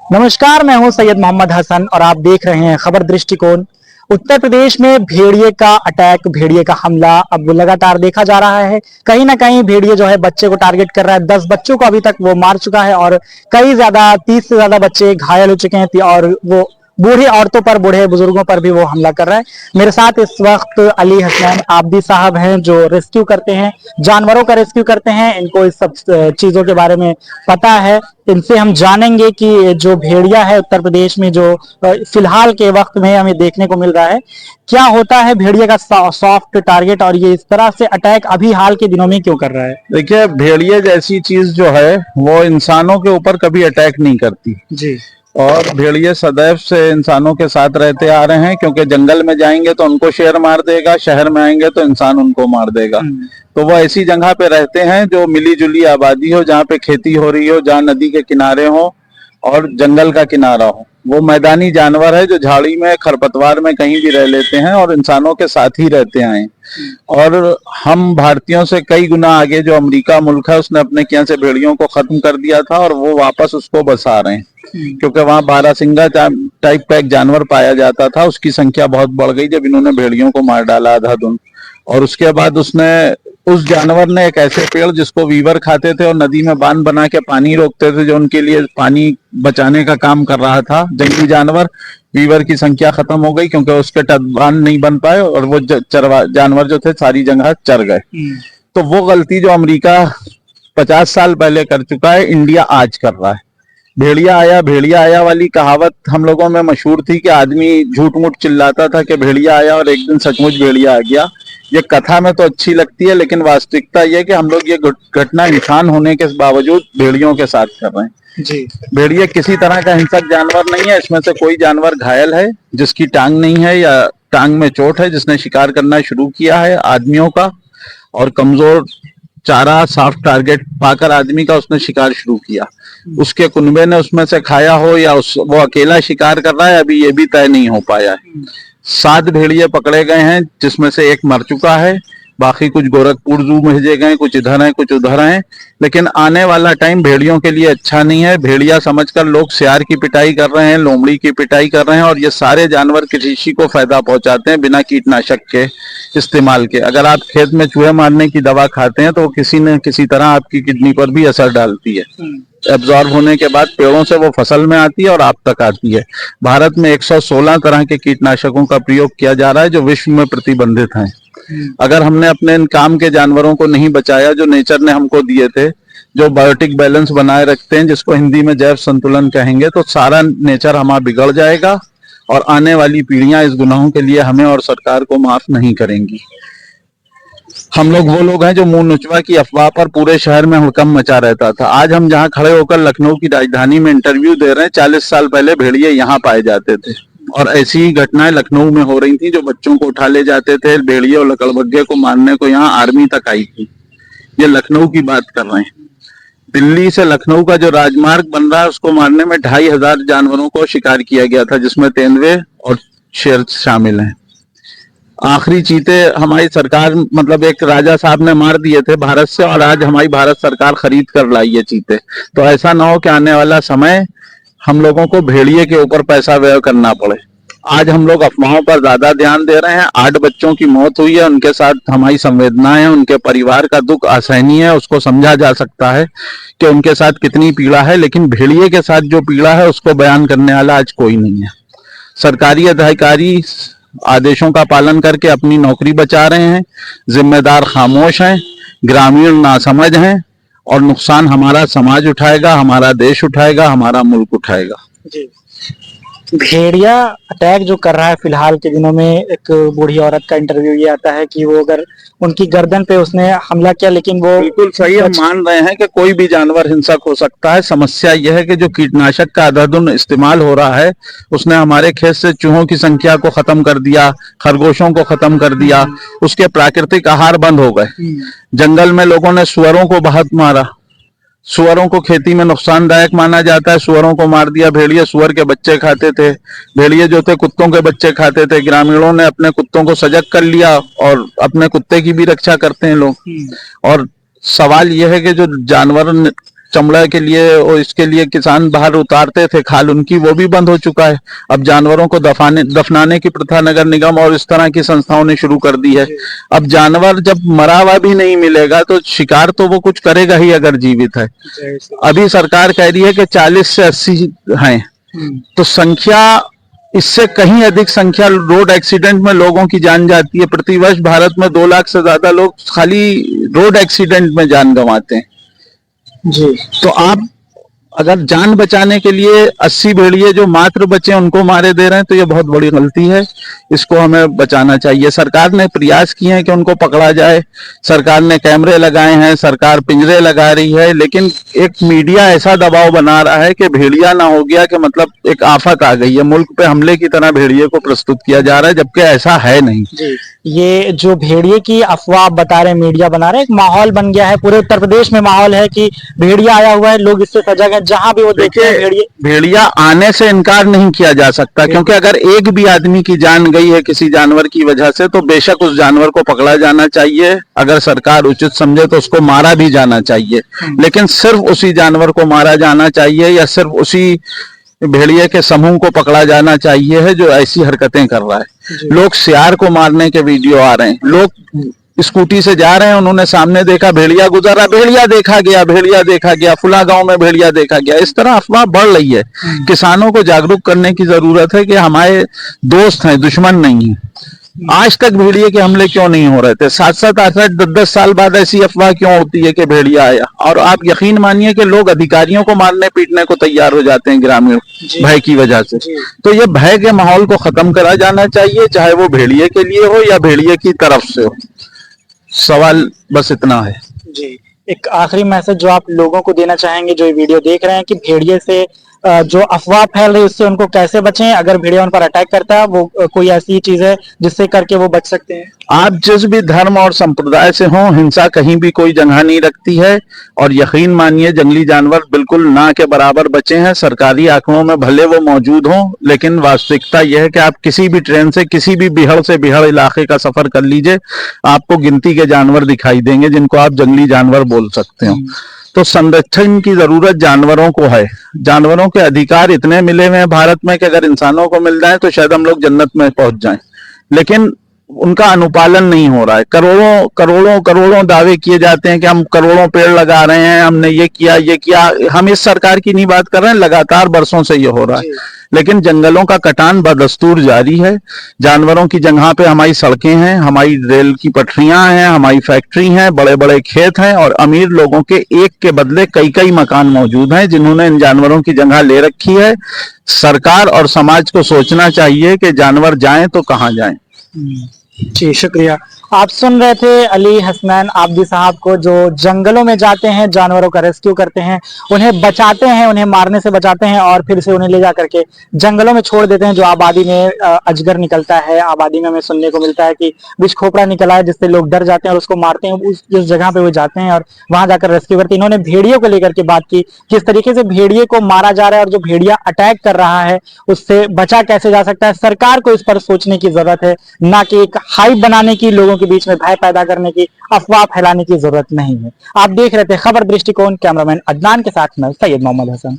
नमस्कार, मैं हूं सैयद मोहम्मद हसन और आप देख रहे हैं खबर दृष्टिकोण। उत्तर प्रदेश में भेड़िए का अटैक, भेड़िए का हमला अब लगातार देखा जा रहा है। कहीं ना कहीं भेड़िए जो है बच्चे को टारगेट कर रहा है। 10 बच्चों को अभी तक वो मार चुका है और कई ज्यादा 30 से ज्यादा बच्चे घायल हो चुके हैं और वो बूढ़ी औरतों पर, बूढ़े बुजुर्गों पर भी वो हमला कर रहा है। मेरे साथ इस वक्त अली हसनैन आबदी साहब हैं जो रेस्क्यू करते हैं, जानवरों का रेस्क्यू करते हैं। इनको इस सब चीजों के बारे में पता है। इनसे हम जानेंगे कि जो भेड़िया है उत्तर प्रदेश में, जो फिलहाल के वक्त में हमें देखने को मिल रहा है, क्या होता है भेड़िया का सॉफ्ट टारगेट और ये इस तरह से अटैक अभी हाल के दिनों में क्यों कर रहा है। देखिए, भेड़िए जैसी चीज जो है वो इंसानों के ऊपर कभी अटैक नहीं करती जी। और भेड़िए सदैव से इंसानों के साथ रहते आ रहे हैं, क्योंकि जंगल में जाएंगे तो उनको शेर मार देगा, शहर में आएंगे तो इंसान उनको मार देगा। तो वो ऐसी जगह पे रहते हैं जो मिली जुली आबादी हो, जहाँ पे खेती हो रही हो, जहाँ नदी के किनारे हो और जंगल का किनारा हो। वो मैदानी जानवर है जो झाड़ी में, खरपतवार में कहीं भी रह लेते हैं और इंसानों के साथ ही रहते आए। और हम भारतीयों से कई गुना आगे जो अमेरिका मुल्क है, उसने अपने यहाँ से भेड़ियों को खत्म कर दिया था और वो वापस उसको बसा रहे हैं, क्योंकि वहां बारहसिंगा टाइप का एक जानवर पाया जाता था। उसकी संख्या बहुत बढ़ गई जब इन्होंने भेड़ियों को मार डाला अंधाधुंध। और उसके बाद उस जानवर ने एक ऐसे पेड़ जिसको वीवर खाते थे और नदी में बांध बना के पानी रोकते थे, जो उनके लिए पानी बचाने का काम कर रहा था, जंगली जानवर। वीवर की संख्या खत्म हो गई क्योंकि उसके बांध नहीं बन पाए और वो जानवर जो थे सारी जगह चर गए। तो वो गलती जो अमेरिका 50 साल पहले कर चुका है, इंडिया आज कर रहा है। भेड़िया आया वाली कहावत हम लोगों में मशहूर थी कि आदमी झूठ मूठ चिल्लाता था कि भेड़िया आया और एक दिन सचमुच भेड़िया आ गया। ये कथा में तो अच्छी लगती है, लेकिन वास्तविकता ये कि हम लोग ये घटना इंसान होने के बावजूद भेड़ियों के साथ कर रहे हैं। जी। भेड़िया किसी तरह का हिंसक जानवर नहीं है। इसमें से कोई जानवर घायल है जिसकी टांग नहीं है या टांग में चोट है, जिसने शिकार करना शुरू किया है आदमियों का, और कमजोर चारा सॉफ्ट टारगेट पाकर आदमी का उसने शिकार शुरू किया। उसके कुनबे ने उसमें से खाया हो या वो अकेला शिकार कर रहा है, अभी ये भी तय नहीं हो पाया है। 7 भेड़िए पकड़े गए हैं, जिसमें से एक मर चुका है। बाकी कुछ गोरखपुर जू भेजे गए, कुछ इधर हैं, कुछ उधर हैं। लेकिन आने वाला टाइम भेड़ियों के लिए अच्छा नहीं है। भेड़िया समझकर लोग सियार की पिटाई कर रहे हैं, लोमड़ी की पिटाई कर रहे हैं, और ये सारे जानवर कृषि को फायदा पहुंचाते हैं बिना कीटनाशक के इस्तेमाल के। अगर आप खेत में चूहे मारने की दवा खाते हैं तो वो किसी न किसी तरह आपकी किडनी पर भी असर डालती है। एब्जॉर्ब होने के बाद पेड़ों से वो फसल में आती है और आप तक आती है। भारत में 116 तरह के कीटनाशकों का प्रयोग किया जा रहा है जो विश्व में प्रतिबंधित हैं। अगर हमने अपने इन काम के जानवरों को नहीं बचाया जो नेचर ने हमको दिए थे, जो बायोटिक बैलेंस बनाए रखते हैं, जिसको हिंदी में जैव संतुलन कहेंगे, तो सारा नेचर हमारा बिगड़ जाएगा और आने वाली पीढ़ियां इस गुनाहों के लिए हमें और सरकार को माफ नहीं करेंगी। हम लोग वो लोग हैं जो मुंह नुचवा की अफवाह पर पूरे शहर में हुड़कम मचा रहता था। आज हम जहां खड़े होकर लखनऊ की राजधानी में इंटरव्यू दे रहे हैं, 40 साल पहले भेड़िए यहाँ पाए जाते थे और ऐसी ही घटनाएं लखनऊ में हो रही थी। जो बच्चों को उठा ले जाते थे, भेड़िए और लकड़बग्घे को मारने को यहाँ आर्मी तक आई थी। ये लखनऊ की बात कर रहे हैं। दिल्ली से लखनऊ का जो राजमार्ग बन रहा है, उसको मारने में 2500 जानवरों को शिकार किया गया था, जिसमें तेंदुए और शेर शामिल हैं। आखिरी चीते हमारी सरकार, मतलब एक राजा साहब ने मार दिए थे भारत से, और आज हमारी भारत सरकार खरीद कर लाई है चीते। तो ऐसा ना हो कि आने वाला समय हम लोगों को भेड़िए के ऊपर पैसा व्यय करना पड़े। आज हम लोग अफवाहों पर ज्यादा ध्यान दे रहे हैं। 8 बच्चों की मौत हुई है, उनके साथ हमारी संवेदनाएं हैं, उनके परिवार का दुख असहनीय है। उसको समझा जा सकता है कि उनके साथ कितनी पीड़ा है, लेकिन भेड़िए के साथ जो पीड़ा है उसको बयान करने वाला आज कोई नहीं है। सरकारी अधिकारी आदेशों का पालन करके अपनी नौकरी बचा रहे हैं, जिम्मेदार खामोश हैं, ग्रामीण नासमझ हैं, और नुकसान हमारा समाज उठाएगा, हमारा देश उठाएगा, हमारा मुल्क उठाएगा। जी। भेड़िया अटैक जो कर रहा है फिलहाल के दिनों में, एक बूढ़ी औरत का इंटरव्यू ये आता है कि वो अगर उनकी गर्दन पे उसने हमला किया, लेकिन वो बिल्कुल सही, हम मान रहे हैं कि कोई भी जानवर हिंसक हो सकता है। समस्या यह है कि जो कीटनाशक का अंधाधुंध इस्तेमाल हो रहा है, उसने हमारे खेत से चूहों की संख्या को खत्म कर दिया, खरगोशों को खत्म कर दिया, उसके प्राकृतिक आहार बंद हो गए। जंगल में लोगों ने सुअरों को बहुत मारा। सुअरों को खेती में नुकसानदायक माना जाता है, सुअरों को मार दिया। भेड़िए सुअर के बच्चे खाते थे, भेड़िए जो थे कुत्तों के बच्चे खाते थे। ग्रामीणों ने अपने कुत्तों को सजग कर लिया और अपने कुत्ते की भी रक्षा करते हैं लोग। और सवाल यह है कि जो जानवर चमड़ा के लिए और इसके लिए किसान बाहर उतारते थे खाल उनकी, वो भी बंद हो चुका है। अब जानवरों को दफनाने की प्रथा नगर निगम और इस तरह की संस्थाओं ने शुरू कर दी है। अब जानवर जब मरा हुआ भी नहीं मिलेगा तो शिकार तो वो कुछ करेगा ही अगर जीवित है। अभी सरकार कह रही है कि 40 से 80 हैं, तो संख्या इससे कहीं अधिक संख्या रोड एक्सीडेंट में लोगों की जान जाती है। प्रतिवर्ष भारत में 2 लाख से ज्यादा लोग खाली रोड एक्सीडेंट में जान गंवाते हैं जी। तो आप अगर जान बचाने के लिए 80 भेड़िए जो मात्र बचे उनको मारे दे रहे हैं तो ये बहुत बड़ी गलती है। इसको हमें बचाना चाहिए। सरकार ने प्रयास किए हैं कि उनको पकड़ा जाए, सरकार ने कैमरे लगाए हैं, सरकार पिंजरे लगा रही है, लेकिन एक मीडिया ऐसा दबाव बना रहा है कि भेड़िया ना हो गया कि मतलब एक आफत आ गई है, मुल्क पे हमले की तरह भेड़िए को प्रस्तुत किया जा रहा है, जबकि ऐसा है नहीं। जी। ये जो भेड़िए की अफवाह आप बता रहे हैं, मीडिया बना रहे हैं, एक माहौल बन गया है, पूरे उत्तर प्रदेश में माहौल है कि भेड़िया आया हुआ है, लोग इससे सजग हैं, जहां भी वो देखते हैं भेड़िया आने से इनकार नहीं किया जा सकता, क्योंकि अगर एक भी आदमी की जान गई है किसी जानवर की वजह से तो बेशक उस जानवर को पकड़ा जाना चाहिए। अगर सरकार उचित समझे तो उसको मारा भी जाना चाहिए, लेकिन सिर्फ उसी जानवर को मारा जाना चाहिए या सिर्फ उसी भेड़िए के समूह को पकड़ा जाना चाहिए है जो ऐसी हरकतें कर रहा है। लोग सियार को मारने के वीडियो आ रहे हैं, लोग स्कूटी से जा रहे हैं, उन्होंने सामने देखा भेड़िया गुजरा, भेड़िया देखा गया, भेड़िया देखा गया, फुला गांव में भेड़िया देखा गया। इस तरह अफवाह बढ़ रही है। किसानों को जागरूक करने की जरूरत है कि हमारे दोस्त हैं, दुश्मन नहीं है। आज तक भेड़िए के हमले क्यों नहीं हो रहे थे? 7-7, 8-8, 10-10 साल बाद ऐसी अफवाह क्यों होती है कि भेड़िया आया? और आप यकीन मानिए कि लोग अधिकारियों को मारने पीटने को तैयार हो जाते हैं ग्रामीण भय की वजह से। तो ये भय के माहौल को खत्म करा जाना चाहिए, चाहे वो भेड़िए के लिए हो या भेड़िए की तरफ से हो। सवाल बस इतना है जी। एक आखिरी मैसेज जो आप लोगों को देना चाहेंगे जो ये वीडियो देख रहे हैं कि भेड़िए से जो अफवाह फैल रही है उससे उनको कैसे बचें? अगर भेड़िया उन पर अटैक करता है, वो कोई ऐसी चीज है जिससे करके वो बच सकते हैं? आप जिस भी धर्म और संप्रदाय से हो, हिंसा कहीं भी कोई जगह नहीं रखती है। और यकीन मानिए जंगली जानवर बिल्कुल ना के बराबर बचे हैं। सरकारी आंकड़ों में भले वो मौजूद हों, लेकिन वास्तविकता यह है कि आप किसी भी ट्रेन से किसी भी बिहड़ से बिहड़ इलाके का सफर कर लीजिए, आपको गिनती के जानवर दिखाई देंगे जिनको आप जंगली जानवर बोल सकते हो। तो संरक्षण की जरूरत जानवरों को है। जानवरों के अधिकार इतने मिले हुए हैं भारत में कि अगर इंसानों को मिल जाए तो शायद हम लोग जन्नत में पहुंच जाएं, लेकिन उनका अनुपालन नहीं हो रहा है। करोड़ों करोड़ों करोड़ों दावे किए जाते हैं कि हम करोड़ों पेड़ लगा रहे हैं, हमने ये किया। हम इस सरकार की नहीं बात कर रहे हैं, लगातार बरसों से ये हो रहा है, लेकिन जंगलों का कटान बदस्तूर जारी है। जानवरों की जगह पे हमारी सड़कें हैं, हमारी रेल की पटरियां हैं, हमारी फैक्ट्री हैं, बड़े बड़े खेत हैं और अमीर लोगों के एक के बदले कई कई मकान मौजूद हैं जिन्होंने इन जानवरों की जगह ले रखी है। सरकार और समाज को सोचना चाहिए कि जानवर जाएं तो कहां जाएं। जी, शुक्रिया। आप सुन रहे थे अली हसनैन आबदी साहब को, जो जंगलों में जाते हैं, जानवरों का रेस्क्यू करते हैं, उन्हें बचाते हैं, उन्हें मारने से बचाते हैं और फिर से उन्हें ले जा करके जंगलों में छोड़ देते हैं। जो आबादी में अजगर निकलता है, आबादी में हमें सुनने को मिलता है कि विष खोपड़ा निकला है जिससे लोग डर जाते हैं और उसको मारते हैं। जिस जगह पे वो जाते हैं और वहां जाकर रेस्क्यू करते हैं। इन्होंने भेड़ियों को लेकर के बात की, किस तरीके से भेड़िए को मारा जा रहा है और जो भेड़िया अटैक कर रहा है उससे बचा कैसे जा सकता है। सरकार को इस पर सोचने की जरूरत है, ना कि एक हाइप बनाने की, लोगों के बीच में भय पैदा करने की, अफवाह फैलाने की जरूरत नहीं है। आप देख रहे थे खबर दृष्टिकोण, कैमरामैन अदनान के साथ मैं सैयद मोहम्मद हसन।